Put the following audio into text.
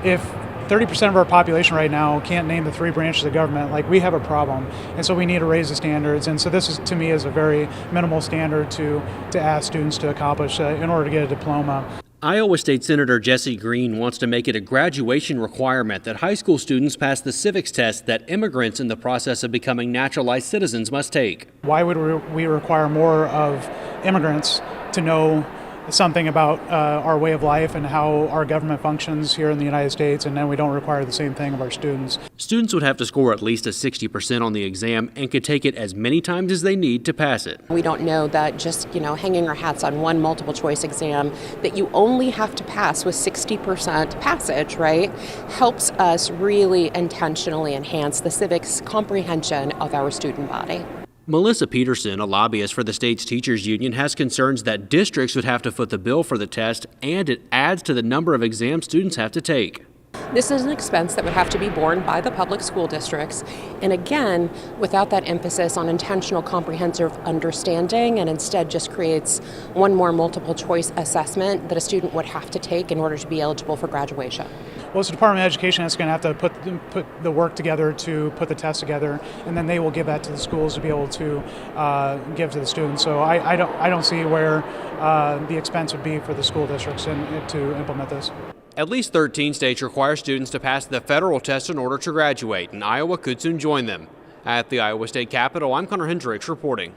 if 30% of our population right now can't name the three branches of government, like, we have a problem. And so we need to raise the standards. And so this is, to me, is a very minimal standard to ask students to accomplish in order to get a diploma. Iowa State Senator Jesse Green wants to make it a graduation requirement that high school students pass the civics test that immigrants in the process of becoming naturalized citizens must take. Why would we require more of immigrants to know something about our way of life and how our government functions here in the United States, and then we don't require the same thing of our students? Students would have to score at least a 60% on the exam and could take it as many times as they need to pass it. We don't know that just, hanging our hats on one multiple choice exam that you only have to pass with 60% passage, right, helps us really intentionally enhance the civics comprehension of our student body. Melissa Peterson, a lobbyist for the state's teachers union, has concerns that districts would have to foot the bill for the test, and it adds to the number of exams students have to take. This is an expense that would have to be borne by the public school districts, and again, without that emphasis on intentional comprehensive understanding, and instead just creates one more multiple choice assessment that a student would have to take in order to be eligible for graduation. Well, it's the Department of Education that's going to have to put the work together to put the test together, and then they will give that to the schools to be able to give to the students. So I don't see where the expense would be for the school districts to implement this. At least 13 states require students to pass the federal test in order to graduate, and Iowa could soon join them. At the Iowa State Capitol, I'm Connor Hendricks reporting.